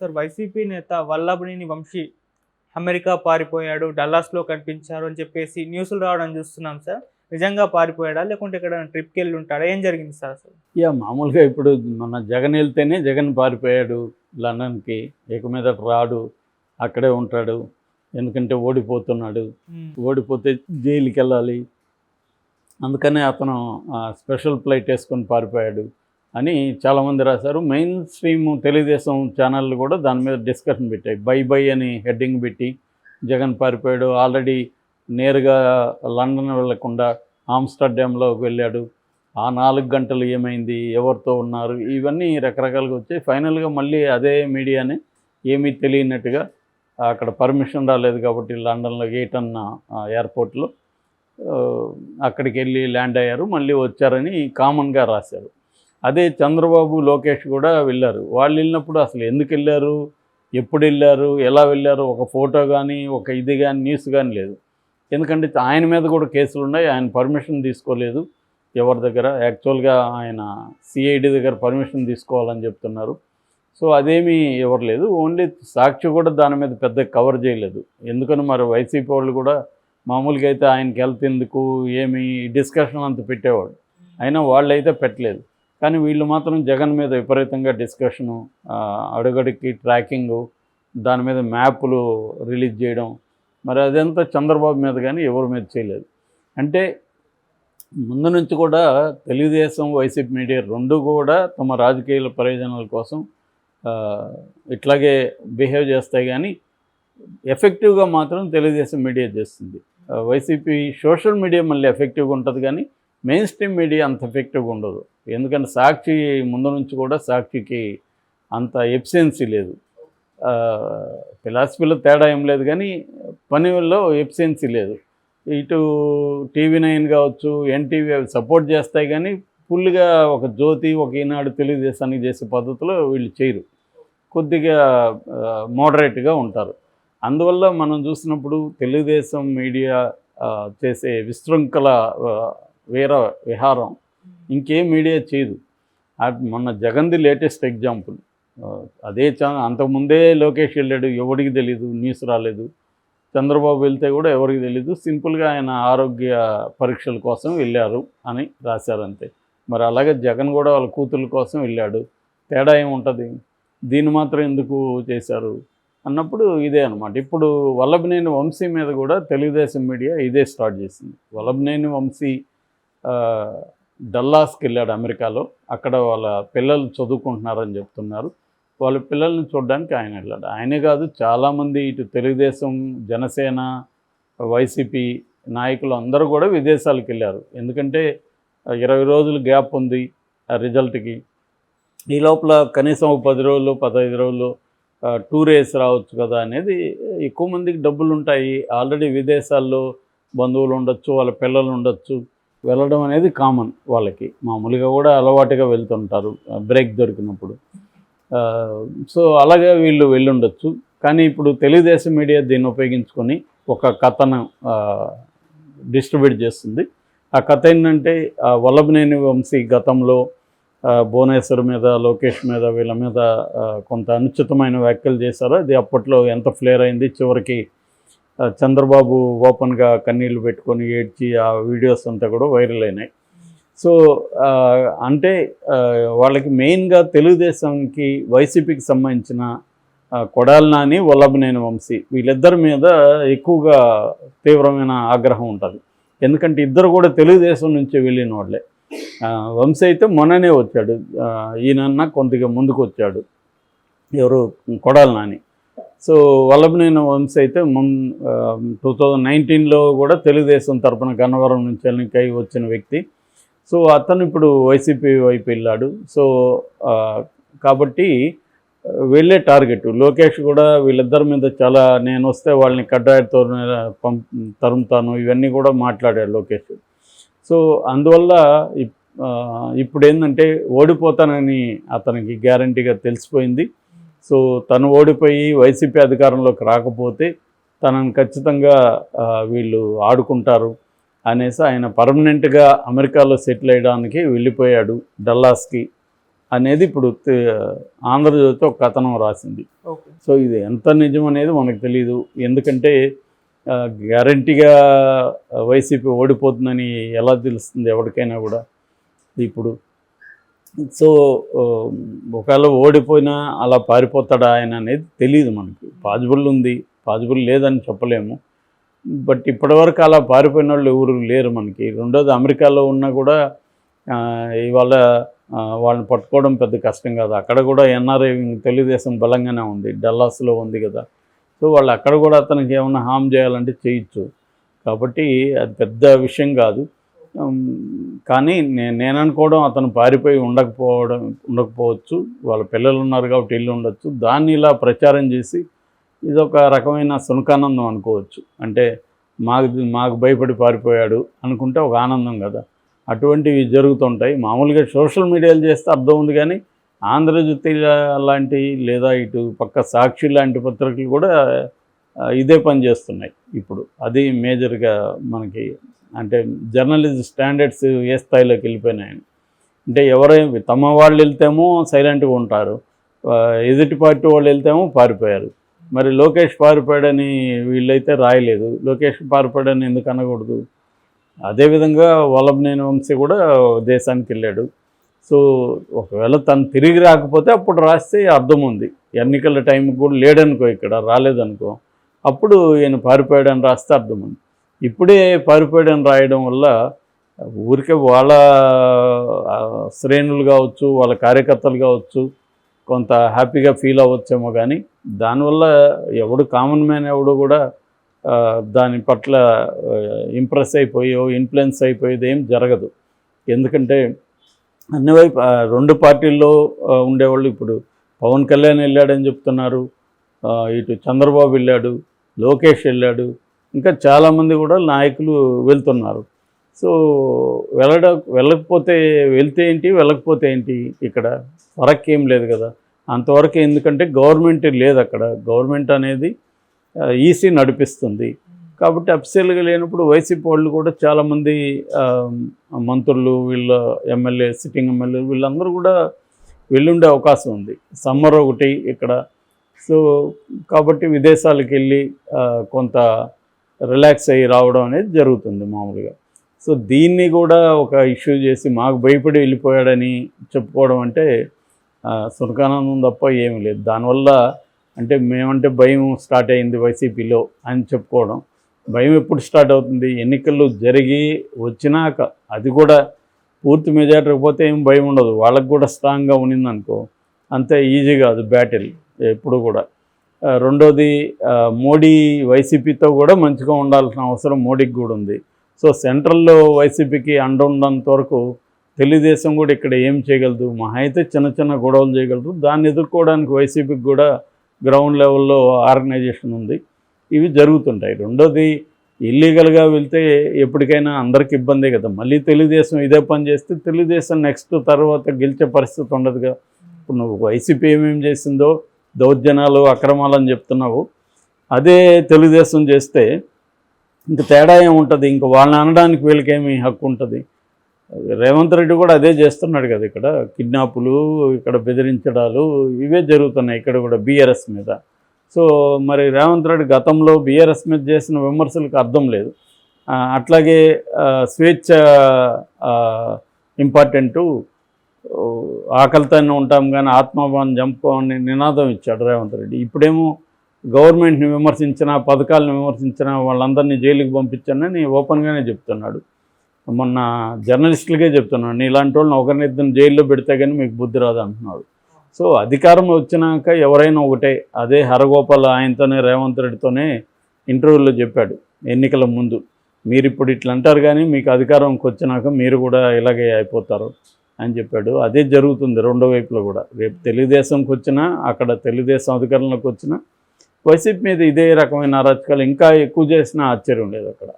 Sir YCP నేత Vallabhaneni Vamsi America పారిపోయాడు, డల్లాస్‌లో కనిపించారు అని చెప్పేసి న్యూస్‌లు రావడం చూస్తున్నాం సార్. నిజంగా పారిపోయాడా? లేకుంటే ఎక్కడైనా ట్రిప్‌కెళ్ళి ఉంటాడా? ఏం జరిగింది సార్ అసలు? మామూలుగా ఇప్పుడు మన జగన్ వెళ్తేనే జగన్ పారిపోయాడు లండన్‌కి. ఇక మీదట రాడు. అక్కడే ఉంటాడు. ఎందుకంటే ఓడిపోతున్నాడు. హ్మ్. ఓడిపోతే జైలుకెళ్ళాలి. అందుకనే అతను స్పెషల్ ఫ్లైట్ ఏసుకొని పారిపోయాడు అని చాలామంది రాశారు. మెయిన్ స్ట్రీమ్ తెలుగుదేశం ఛానళ్ళు కూడా దాని మీద డిస్కషన్ పెట్టాయి. బై బై అని హెడ్డింగ్ పెట్టి జగన్ పారిపోయాడు. ఆల్రెడీ నేరుగా లండన్ వెళ్ళకుండా ఆమ్స్టర్డామ్‌లోకి వెళ్ళాడు. ఆ 4 గంటలు ఏమైంది? ఎవరితో ఉన్నారు? ఇవన్నీ రకరకాలుగా వచ్చాయి. ఫైనల్‌గా మళ్ళీ అదే మీడియానే ఏమీ తెలియనట్టుగా అక్కడ పర్మిషన్ రాలేదు కాబట్టి లండన్‌లో ఈటన్ ఎయిర్‌పోర్ట్‌లో అక్కడికెళ్ళి ల్యాండ్ అయ్యారు. మళ్ళీ వచ్చారని కామన్‌గా రాశారు. అదే చంద్రబాబు, లోకేష్ కూడా వెళ్ళారు. వాళ్ళు వెళ్ళినప్పుడు అసలు ఎందుకెళ్ళారు? ఎప్పుడెళ్ళారు? ఎలా వెళ్ళారు? ఒక ఫోటో గానీ, ఒక ఇది గానీ, న్యూస్ గానీ లేదు. ఎందుకంటే ఆయన మీద కూడా కేసులున్నాయి. ఆయన పర్మిషన్ తీసుకోలేదు ఎవరి దగ్గర. యాక్చువల్‌గా ఆయన సిఐడి దగ్గర పర్మిషన్ తీసుకోవాలని చెప్తున్నారు. సో అదేమీ ఇవ్వలేదు. ఓన్లీ సాక్షి కూడా దాని మీద పెద్ద కవర్ చేయలేదు. ఎందుకని మరి వైసీపీ వాళ్ళు కూడా మామూలుగా అయితే ఆయనకి హెల్త్ ఎందుకు ఏమి డిస్కషన్ అంత పెట్టేవాడు. అయినా వాళ్ళైతే పెట్టలేదు. కానీ వీళ్ళు మాత్రం జగన్ మీద విపరీతంగా డిస్కషను, అడుగడుక్కి ట్రాకింగు, దాని మీద మ్యాపులు రిలీజ్ చేయడం. మరి అదంతా చంద్రబాబు మీద కానీ ఎవరి మీద చేయలేదు. అంటే ముందు నుంచి కూడా తెలుగుదేశం, వైసీపీ మీడియా రెండు కూడా తమ రాజకీయ ప్రయోజనాల కోసం ఇట్లాగే బిహేవ్ చేస్తాయి. కానీ ఎఫెక్టివ్గా మాత్రం తెలుగుదేశం మీడియా చేస్తుంది. వైసీపీ సోషల్ మీడియా మళ్ళీ ఎఫెక్టివ్గా ఉంటుంది, కానీ మెయిన్ స్ట్రీమ్ మీడియా అంత ఎఫెక్టివ్గా ఉండదు. ఎందుకంటే సాక్షి ముందు నుంచి కూడా సాక్షికి అంత ఎఫిషియన్సీ లేదు. ఫిలాసఫీలో తేడా ఏం లేదు, కానీ పనిలో ఎఫిషియన్సీ లేదు. ఇటు TV9 కావచ్చు, ఎన్టీవీ అవి సపోర్ట్ చేస్తాయి, కానీ ఫుల్గా ఒక జ్యోతి, ఒక ఈనాడు తెలుగుదేశానికి చేసే పద్ధతిలో వీళ్ళు చేయరు. కొద్దిగా మోడరేట్గా ఉంటారు. అందువల్ల మనం చూసినప్పుడు తెలుగుదేశం మీడియా చేసే విశృంఖల వీర విహారం ఇంకేం మీడియా చేయదు. మొన్న జగన్ది లేటెస్ట్ ఎగ్జాంపుల్. అదే అంతకుముందే లోకేష్ వెళ్ళాడు, ఎవరికి తెలీదు, న్యూస్ రాలేదు. చంద్రబాబు వెళ్తే కూడా ఎవరికి తెలీదు. సింపుల్గా ఆయన ఆరోగ్య పరీక్షల కోసం వెళ్ళారు అని రాశారంతే. మరి అలాగే జగన్ కూడా వాళ్ళ కూతుర్ల కోసం వెళ్ళాడు. తేడా ఏముంటుంది? దీన్ని మాత్రం ఎందుకు చేశారు అన్నప్పుడు ఇదే అనమాట. ఇప్పుడు వల్లభనేని వంశీ మీద కూడా తెలుగుదేశం మీడియా ఇదే స్టార్ట్ చేసింది. వల్లభనేని వంశీ డల్లాస్కి వెళ్ళాడు అమెరికాలో. అక్కడ వాళ్ళ పిల్లలు చదువుకుంటున్నారని చెప్తున్నారు. వాళ్ళ పిల్లల్ని చూడడానికి ఆయన వెళ్ళాడు. ఆయనే కాదు, చాలామంది ఇటు తెలుగుదేశం, జనసేన, వైసీపీ నాయకులు అందరూ కూడా విదేశాలకు వెళ్ళారు. ఎందుకంటే 20 రోజులు గ్యాప్ ఉంది రిజల్ట్కి. ఈ లోపల కనీసం 10 రోజులు, 15 రోజులు టూర్ వేసి రావచ్చు కదా అనేది. ఎక్కువ మందికి డబ్బులు ఉంటాయి. ఆల్రెడీ విదేశాల్లో బంధువులు ఉండొచ్చు, వాళ్ళ పిల్లలు ఉండొచ్చు. వెళ్ళడం అనేది కామన్ వాళ్ళకి. మామూలుగా కూడా అలవాటుగా వెళ్తుంటారు బ్రేక్ దొరికినప్పుడు. సో అలాగే వీళ్ళు వెళ్ళుండొచ్చు. కానీ ఇప్పుడు తెలుగుదేశం మీడియా దీన్ని ఉపయోగించుకొని ఒక కథను డిస్ట్రిబ్యూట్ చేస్తుంది. ఆ కథ ఏంటంటే వల్లభనేని వంశీ గతంలో భువనేశ్వర్ మీద, లోకేష్ మీద, వీళ్ళ మీద కొంత అనుచితమైన వ్యాఖ్యలు చేశారు. అది అప్పట్లో ఎంత ఫ్లేర్ అయింది. చివరికి చంద్రబాబు ఓపెన్గా కన్నీళ్లు పెట్టుకొని ఏడ్చి ఆ వీడియోస్ అంతా కూడా వైరల్ అయినాయి. సో అంటే వాళ్ళకి మెయిన్గా తెలుగుదేశంకి, వైసీపీకి సంబంధించిన కొడాలి నాని, వల్లభనేని వంశీ వీళ్ళిద్దరి మీద ఎక్కువగా తీవ్రమైన ఆగ్రహం ఉంటుంది. ఎందుకంటే ఇద్దరు కూడా తెలుగుదేశం నుంచి వెళ్ళిన వాళ్ళే. వంశీ అయితే మొన్ననే వచ్చాడు, ఈయనన్నా కొద్దిగా ముందుకు వచ్చాడు, ఎవరు కొడాలి నాని. సో వల్లభనేని వంశీ అయితే 2019లో కూడా తెలుగుదేశం తరపున గన్నవరం నుంచి ఎన్నికై వచ్చిన వ్యక్తి. సో అతను ఇప్పుడు వైసీపీ వైపు వెళ్ళాడు. సో కాబట్టి వెళ్ళే టార్గెట్ లోకేష్ కూడా వీళ్ళిద్దరి మీద చాలా, నేను వస్తే వాళ్ళని కడ్డాయితో తరుముతాను, ఇవన్నీ కూడా మాట్లాడాడు లోకేష్. సో అందువల్ల ఇప్పుడు ఏంటంటే ఓడిపోతానని అతనికి గ్యారంటీగా తెలిసిపోయింది. సో తను ఓడిపోయి వైసీపీ అధికారంలోకి రాకపోతే తనను ఖచ్చితంగా వీళ్ళు ఆడుకుంటారు అనేసి ఆయన పర్మనెంట్గా అమెరికాలో సెటిల్ అయ్యడానికి వెళ్ళిపోయాడు డల్లాస్కి. అనేది ఇప్పుడు ఆంధ్రజ్యోతి ఒక కథనం రాసింది. ఓకే. సో ఇది ఎంత నిజం అనేది మనకు తెలియదు. ఎందుకంటే గ్యారంటీగా వైసీపీ ఓడిపోతుందని ఎలా తెలుస్తుంది ఎవరికైనా కూడా ఇప్పుడు. సో ఒకవేళ ఓడిపోయినా అలా పారిపోతాడా ఆయన అనేది తెలియదు మనకి. పాజిబుల్ ఉంది, పాజిబుల్ లేదని చెప్పలేము. బట్ ఇప్పటివరకు అలా పారిపోయిన వాళ్ళు ఎవరు లేరు మనకి. రెండోది అమెరికాలో ఉన్నా కూడా ఇవాళ వాళ్ళని పట్టుకోవడం పెద్ద కష్టం కాదు. అక్కడ కూడా ఎన్ఆర్ఐ తెలుగుదేశం బలంగానే ఉంది, డల్లాస్లో ఉంది కదా. సో వాళ్ళు అక్కడ కూడా అతనికి ఏమైనా హామ్ చేయాలంటే చేయొచ్చు. కాబట్టి అది పెద్ద విషయం కాదు. కానీ నేను అనుకోవడం అతను పారిపోయి ఉండకపోవచ్చు. వాళ్ళ పిల్లలు ఉన్నారు కాబట్టి ఇల్లు ఉండొచ్చు. దాన్ని ఇలా ప్రచారం చేసి ఇదొక రకమైన సునకానందం అనుకోవచ్చు. అంటే మాకు భయపడి పారిపోయాడు అనుకుంటే ఒక ఆనందం కదా. అటువంటివి జరుగుతుంటాయి. మామూలుగా సోషల్ మీడియాలు చేస్తే అర్థం ఉంది, కానీ ఆంధ్రజ్యోతి లాంటి లేదా ఇటు పక్క సాక్షి లాంటి పత్రికలు కూడా ఇదే పని చేస్తున్నాయి ఇప్పుడు. అది మేజర్గా మనకి అంటే జర్నలిజం స్టాండర్డ్స్ ఏ స్థాయిలోకి వెళ్ళిపోయినాయని. అంటే ఎవరైనా తమ వాళ్ళు వెళ్తేమో సైలెంట్గా ఉంటారు, ఎదుటి పార్టీ వాళ్ళు వెళ్తేమో పారిపోయారు. మరి లోకేష్ పారిపోయాడని వీళ్ళైతే రాయలేదు, లోకేష్ పారిపోయాడని ఎందుకు అనకూడదు? అదేవిధంగా వల్లభనేని వంశీ కూడా దేశానికి వెళ్ళాడు. సో ఒకవేళ తను తిరిగి రాకపోతే అప్పుడు రాస్తే అర్థం ఉంది. ఎన్నికల టైంకి కూడా లేడనుకో, ఇక్కడ రాలేదనుకో, అప్పుడు ఈయన పారిపోయాడని రాస్తే అర్థం ఉంది. ఇప్పుడే పారిపోయాడని రాయడం వల్ల ఊరికే వాళ్ళ శ్రేణులు కావచ్చు, వాళ్ళ కార్యకర్తలు కావచ్చు కొంత హ్యాపీగా ఫీల్ అవ్వచ్చేమో, కానీ దానివల్ల ఎవడు కామన్ మ్యాన్ ఎవడు కూడా దాని పట్ల ఇంప్రెస్ అయిపోయో ఇన్ఫ్లుయెన్స్ అయిపోయేది ఏం జరగదు. ఎందుకంటే అన్ని వైపు రెండు పార్టీల్లో ఉండేవాళ్ళు ఇప్పుడు పవన్ కళ్యాణ్ వెళ్ళాడని చెప్తున్నారు, ఇటు చంద్రబాబు వెళ్ళాడు, లోకేష్ వెళ్ళాడు, ఇంకా చాలామంది కూడా నాయకులు వెళ్తున్నారు. సో వెళ్ళకపోతే వెళ్తే ఏంటి, వెళ్ళకపోతే ఏంటి, ఇక్కడ ఫరక్ ఏం లేదు కదా అంతవరకు. ఎందుకంటే గవర్నమెంట్ లేదు అక్కడ, గవర్నమెంట్ అనేది ఈసీ నడిపిస్తుంది. కాబట్టి అఫీషియల్గా లేనప్పుడు వైసీపీ వాళ్ళు కూడా చాలామంది మంత్రులు, వీళ్ళ ఎమ్మెల్యే, సిట్టింగ్ ఎమ్మెల్యే వీళ్ళందరూ కూడా వెళ్ళుండే అవకాశం ఉంది. సమ్మర్ ఒకటి ఇక్కడ. సో కాబట్టి విదేశాలకు వెళ్ళి కొంత రిలాక్స్ అయ్యి రావడం అనేది జరుగుతుంది మామూలుగా. సో దీన్ని కూడా ఒక ఇష్యూ చేసి మాకు భయపడి వెళ్ళిపోయాడని చెప్పుకోవడం అంటే సునకానందం తప్ప ఏమీ లేదు. దానివల్ల అంటే మేమంటే భయం స్టార్ట్ అయింది వైసీపీలో అని చెప్పుకోవడం. భయం ఎప్పుడు స్టార్ట్ అవుతుంది? ఎన్నికలు జరిగి వచ్చినాక. అది కూడా పూర్తి మెజారిటీ పోతే ఏం భయం ఉండదు, వాళ్ళకు కూడా స్ట్రాంగ్గా ఉన్నిందనుకో అంతే ఈజీ కాదు బ్యాటిల్ ఎప్పుడు కూడా. రెండోది మోడీ వైసీపీతో కూడా మంచిగా ఉండాల్సిన అవసరం మోడీకి కూడా ఉంది. సో సెంట్రల్లో వైసీపీకి అండ ఉన్నంత వరకు తెలుగుదేశం కూడా ఇక్కడ ఏం చేయగలదు? మహా అయితే చిన్న చిన్న గొడవలు చేయగలరు. దాన్ని ఎదుర్కోవడానికి వైసీపీకి కూడా గ్రౌండ్ లెవెల్లో ఆర్గనైజేషన్ ఉంది. ఇవి జరుగుతుంటాయి. రెండోది ఇల్లీగల్గా వెళ్తే ఎప్పటికైనా అందరికి ఇబ్బందే కదా. మళ్ళీ తెలుగుదేశం ఇదే పని చేస్తే తెలుగుదేశం నెక్స్ట్ తర్వాత గెలిచే పరిస్థితి ఉండదుగా. ఇప్పుడు నువ్వు వైసీపీ ఏమేమి చేసిందో దౌర్జన్యాలు, అక్రమాలు అని చెప్తున్నావు, అదే తెలుగుదేశం చేస్తే ఇంక తేడా ఏముంటుంది? ఇంక వాళ్ళని అనడానికి వీళ్ళకేమి హక్కు ఉంటుంది? రేవంత్ రెడ్డి కూడా అదే చేస్తున్నాడు కదా. ఇక్కడ కిడ్నాపులు, ఇక్కడ బెదిరించడాలు ఇవే జరుగుతున్నాయి ఇక్కడ కూడా బీఆర్ఎస్ మీద. సో మరి రేవంత్ రెడ్డి గతంలో బీఆర్ఎస్ మీద చేసిన విమర్శలకు అర్థం లేదు. అట్లాగే స్వేచ్ఛ ఇంపార్టెంటు, ఆకలితోనే ఉంటాం కానీ ఆత్మాభిమానం చంపుకోమని నినాదం ఇచ్చాడు రేవంత్ రెడ్డి. ఇప్పుడేమో గవర్నమెంట్ని విమర్శించిన, పథకాలను విమర్శించిన వాళ్ళందరినీ జైలుకి పంపించానని ఓపెన్గానే చెప్తున్నాడు. మొన్న జర్నలిస్టులకే చెప్తున్నాడు, నీలాంటి వాళ్ళని ఒకరినిద్దరిని జైల్లో పెడితే కానీ మీకు బుద్ధి రాదు అంటున్నాడు. సో అధికారం వచ్చినాక ఎవరైనా ఒకటే. అదే హరగోపాల్ ఆయనతోనే రేవంత్ రెడ్డితోనే ఇంటర్వ్యూలో చెప్పాడు ఎన్నికల ముందు, మీరు ఇప్పుడు ఇట్లా అంటారు కానీ మీకు అధికారంకి వచ్చినాక మీరు కూడా ఇలాగే అయిపోతారు అని చెప్పాడు. అదే జరుగుతుంది రెండో వైపులో కూడా. రేపు తెలుగుదేశంకి వచ్చినా, అక్కడ తెలుగుదేశం అధికారంలోకి వచ్చినా వైసీపీ మీద ఇదే రకమైన అరాచకాలు ఇంకా ఎక్కువ చేసినా ఆశ్చర్యం లేదు అక్కడ.